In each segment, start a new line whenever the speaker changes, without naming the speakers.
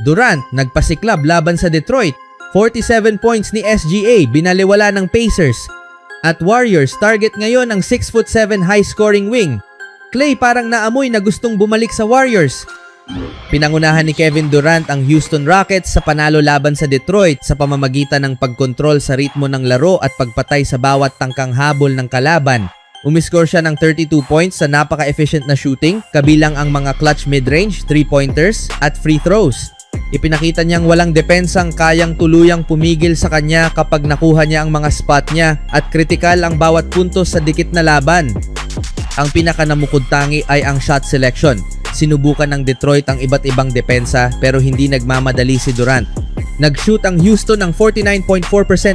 Durant nagpasiklab laban sa Detroit. 47 points ni SGA binaliwala ng Pacers. At Warriors target ngayon ang 6'7" high-scoring wing. Klay parang naamoy na gustong bumalik sa Warriors. Pinangunahan ni Kevin Durant ang Houston Rockets sa panalo laban sa Detroit sa pamamagitan ng pagkontrol sa ritmo ng laro at pagpatay sa bawat tangkang habol ng kalaban. Umiscore siya ng 32 points sa napaka-efficient na shooting, kabilang ang mga clutch mid-range, 3-pointers at free throws. Ipinakita niyang walang depensang kayang tuluyang pumigil sa kanya kapag nakuha niya ang mga spot niya at kritikal ang bawat puntos sa dikit na laban. Ang pinakanamukod-tangi ay ang shot selection. Sinubukan ng Detroit ang iba't ibang depensa pero hindi nagmamadali si Durant. Nag-shoot ang Houston ng 49.4%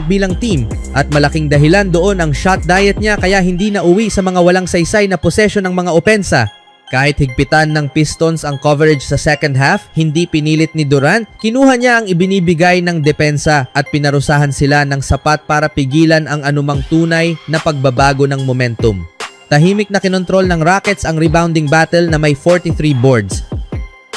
bilang team at malaking dahilan doon ang shot diet niya kaya hindi na uwi sa mga walang saysay na posesyon ng mga opensa. Kahit higpitan ng Pistons ang coverage sa second half, hindi pinilit ni Durant, kinuha niya ang ibinibigay ng depensa at pinarusahan sila ng sapat para pigilan ang anumang tunay na pagbabago ng momentum. Tahimik na kinontrol ng Rockets ang rebounding battle na may 43 boards.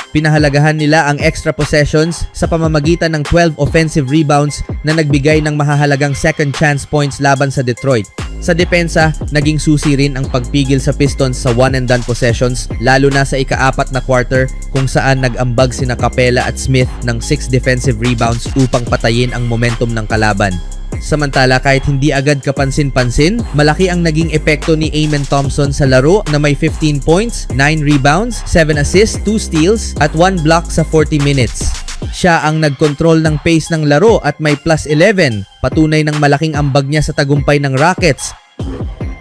Pinahalagahan nila ang extra possessions sa pamamagitan ng 12 offensive rebounds na nagbigay ng mahahalagang second chance points laban sa Detroit. Sa depensa, naging susi rin ang pagpigil sa Pistons sa one-and-done possessions lalo na sa ika-4 na quarter kung saan nag-ambag sina Capela at Smith ng 6 defensive rebounds upang patayin ang momentum ng kalaban. Samantala kahit hindi agad kapansin-pansin, malaki ang naging epekto ni Amen Thompson sa laro na may 15 points, 9 rebounds, 7 assists, 2 steals at 1 block sa 40 minutes. Siya ang nagkontrol ng pace ng laro at may plus 11, patunay ng malaking ambag niya sa tagumpay ng Rockets.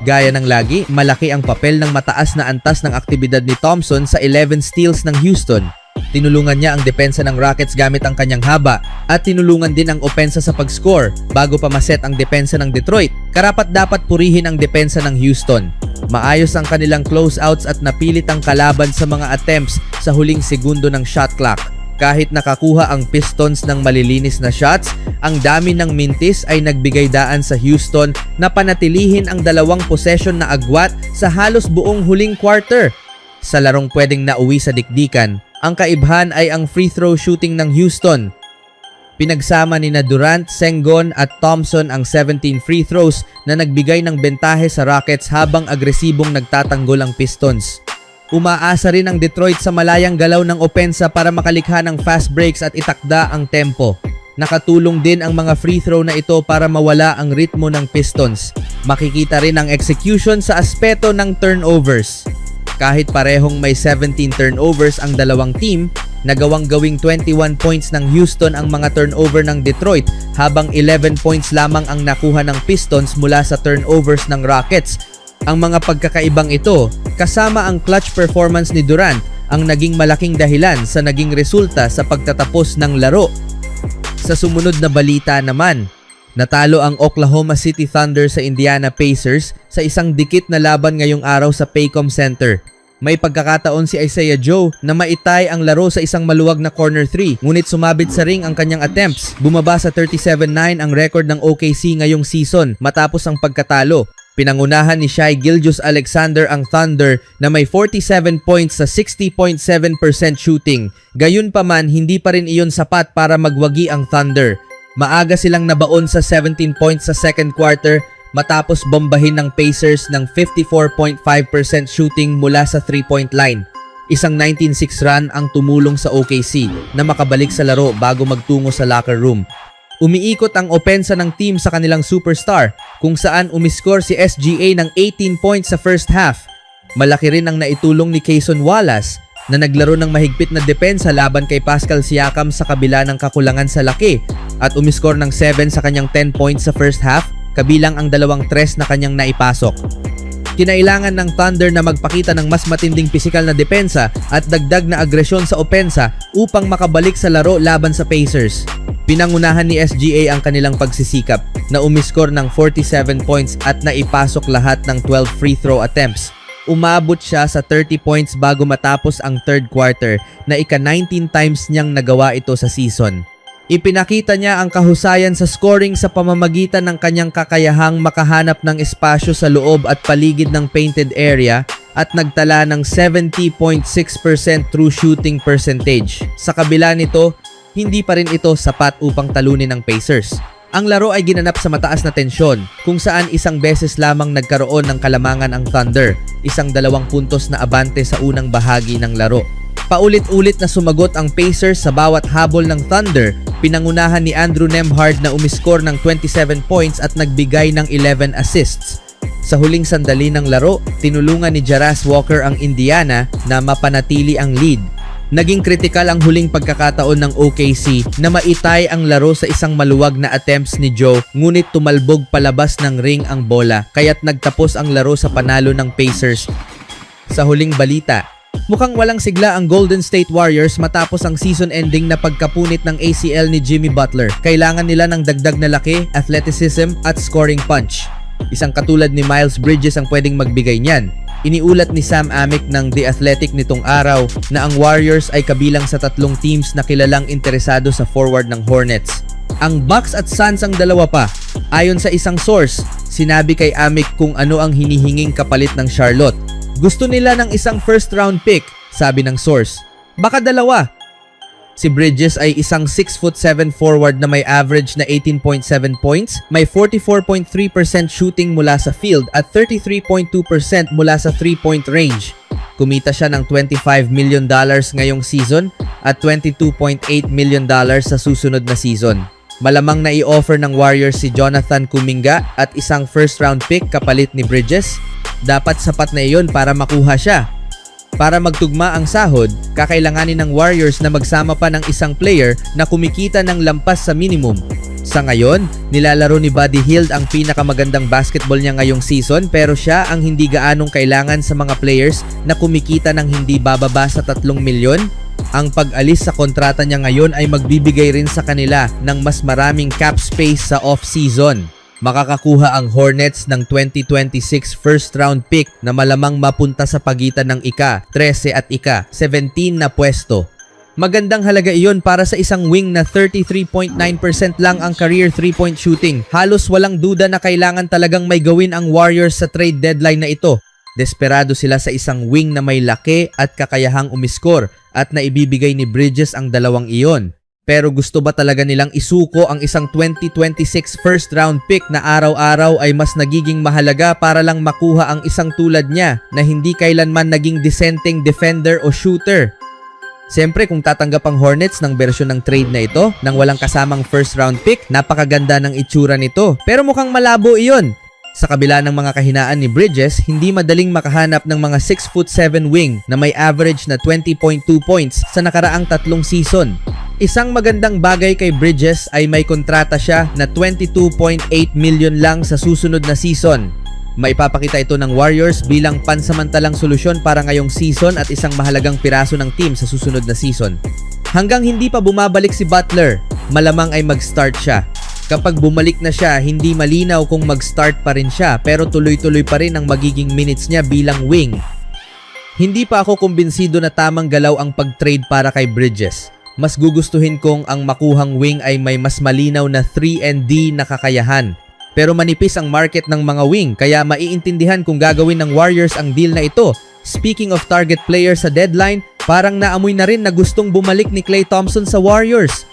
Gaya ng lagi, malaki ang papel ng mataas na antas ng aktibidad ni Thompson sa 11 steals ng Houston. Tinulungan niya ang depensa ng Rockets gamit ang kanyang haba at tinulungan din ang opensa sa pag-score bago pa maset ang depensa ng Detroit. Karapat-dapat purihin ang depensa ng Houston. Maayos ang kanilang closeouts at napilit ang kalaban sa mga attempts sa huling segundo ng shot clock. Kahit nakakuha ang Pistons ng malilinis na shots, ang dami ng mintis ay nagbigay daan sa Houston na panatilihin ang dalawang possession na agwat sa halos buong huling quarter. Sa larong pwedeng nauwi sa dikdikan, ang kaibhan ay ang free throw shooting ng Houston. Pinagsama ni Durant, Sengun at Thompson ang 17 free throws na nagbigay ng bentahe sa Rockets habang agresibong nagtatanggol ang Pistons. Umaasa rin ang Detroit sa malayang galaw ng opensa para makalikha ng fast breaks at itakda ang tempo. Nakatulong din ang mga free throw na ito para mawala ang ritmo ng Pistons. Makikita rin ang execution sa aspeto ng turnovers. Kahit parehong may 17 turnovers ang dalawang team, nagawang gawing 21 points ng Houston ang mga turnover ng Detroit habang 11 points lamang ang nakuha ng Pistons mula sa turnovers ng Rockets. Ang mga pagkakaibang ito, kasama ang clutch performance ni Durant, ang naging malaking dahilan sa naging resulta sa pagtatapos ng laro. Sa sumunod na balita naman, natalo ang Oklahoma City Thunder sa Indiana Pacers sa isang dikit na laban ngayong araw sa Paycom Center. May pagkakataon si Isaiah Joe na maitay ang laro sa isang maluwag na corner 3, ngunit sumabit sa ring ang kanyang attempts. Bumaba sa 37-9 ang record ng OKC ngayong season matapos ang pagkatalo. Pinangunahan ni Shai Gilgeous-Alexander ang Thunder na may 47 points sa 60.7% shooting. Gayunpaman, hindi pa rin iyon sapat para magwagi ang Thunder. Maaga silang nabaon sa 17 points sa second quarter matapos bombahin ng Pacers ng 54.5% shooting mula sa 3-point line. Isang 19-6 run ang tumulong sa OKC na makabalik sa laro bago magtungo sa locker room. Umiikot ang opensa ng team sa kanilang superstar kung saan umiskor si SGA ng 18 points sa first half. Malaki rin ang naitulong ni Cason Wallace na naglaro ng mahigpit na depensa laban kay Pascal Siakam sa kabila ng kakulangan sa laki at umiskor ng 7 sa kanyang 10 points sa first half kabilang ang 2 tres na kanyang naipasok. Kinailangan ng Thunder na magpakita ng mas matinding pisikal na depensa at dagdag na agresyon sa opensa upang makabalik sa laro laban sa Pacers. Pinangunahan ni SGA ang kanilang pagsisikap na umiskor ng 47 points at naipasok lahat ng 12 free throw attempts. Umabot siya sa 30 points bago matapos ang third quarter na ika-19 times niyang nagawa ito sa season. Ipinakita niya ang kahusayan sa scoring sa pamamagitan ng kanyang kakayahang makahanap ng espasyo sa loob at paligid ng painted area at nagtala ng 70.6% true shooting percentage. Sa kabila nito, hindi pa rin ito sapat upang talunin ng Pacers. Ang laro ay ginanap sa mataas na tensyon kung saan isang beses lamang nagkaroon ng kalamangan ang Thunder, isang 2 puntos na abante sa unang bahagi ng laro. Paulit-ulit na sumagot ang Pacers sa bawat habol ng Thunder, pinangunahan ni Andrew Nembhard na umiskor ng 27 points at nagbigay ng 11 assists. Sa huling sandali ng laro, tinulungan ni Jarace Walker ang Indiana na mapanatili ang lead. Naging kritikal ang huling pagkakataon ng OKC na maitay ang laro sa isang maluwag na attempts ni Joe, ngunit tumalbog palabas ng ring ang bola kaya't nagtapos ang laro sa panalo ng Pacers. Sa huling balita, mukhang walang sigla ang Golden State Warriors matapos ang season-ending na pagkapunit ng ACL ni Jimmy Butler. Kailangan nila ng dagdag na laki, athleticism at scoring punch. Isang katulad ni Miles Bridges ang pwedeng magbigay niyan. Iniulat ni Sam Amick ng The Athletic nitong araw na ang Warriors ay kabilang sa 3 teams na kilalang interesado sa forward ng Hornets. Ang Bucks at Suns ang dalawa pa. Ayon sa isang source, sinabi kay Amick kung ano ang hinihinging kapalit ng Charlotte. Gusto nila ng isang first round pick, sabi ng source. Baka dalawa. Si Bridges ay isang 6'7" forward na may average na 18.7 points, may 44.3% shooting mula sa field at 33.2% mula sa 3-point range. Kumita siya ng $25 million ngayong season at $22.8 million sa susunod na season. Malamang na i-offer ng Warriors si Jonathan Kuminga at isang first round pick kapalit ni Bridges. Dapat sapat na iyon para makuha siya. Para magtugma ang sahod, kakailanganin ng Warriors na magsama pa ng isang player na kumikita ng lampas sa minimum. Sa ngayon, nilalaro ni Buddy Hield ang pinakamagandang basketball niya ngayong season pero siya ang hindi gaanong kailangan sa mga players na kumikita ng hindi bababa sa 3 milyon. Ang pag-alis sa kontrata niya ngayon ay magbibigay rin sa kanila ng mas maraming cap space sa off-season. Makakakuha ang Hornets ng 2026 first round pick na malamang mapunta sa pagitan ng ika-13 at ika-17 na pwesto. Magandang halaga iyon para sa isang wing na 33.9% lang ang career 3-point shooting. Halos walang duda na kailangan talagang may gawin ang Warriors sa trade deadline na ito. Desperado sila sa isang wing na may laki at kakayahang umiskor at naibibigay ni Bridges ang dalawang iyon. Pero gusto ba talaga nilang isuko ang isang 2026 first round pick na araw-araw ay mas nagiging mahalaga para lang makuha ang isang tulad niya na hindi kailanman naging dissenting defender o shooter? Siyempre kung tatanggap ang Hornets ng bersyon ng trade na ito nang walang kasamang first round pick, napakaganda ng itsura nito. Pero mukhang malabo iyon. Sa kabila ng mga kahinaan ni Bridges, hindi madaling makahanap ng mga 6'7" wing na may average na 20.2 points sa nakaraang 3 season. Isang magandang bagay kay Bridges ay may kontrata siya na 22.8 million lang sa susunod na season. Maipapakita ito ng Warriors bilang pansamantalang solusyon para ngayong season at isang mahalagang piraso ng team sa susunod na season. Hanggang hindi pa bumabalik si Butler, malamang ay mag-start siya. Kapag bumalik na siya, hindi malinaw kung mag-start pa rin siya pero tuloy-tuloy pa rin ang magiging minutes niya bilang wing. Hindi pa ako kumbinsido na tamang galaw ang pag-trade para kay Bridges. Mas gugustuhin kong ang makuhang wing ay may mas malinaw na 3-and-D na kakayahan. Pero manipis ang market ng mga wing kaya maiintindihan kung gagawin ng Warriors ang deal na ito. Speaking of target player sa deadline, parang naamoy na rin na gustong bumalik ni Klay Thompson sa Warriors.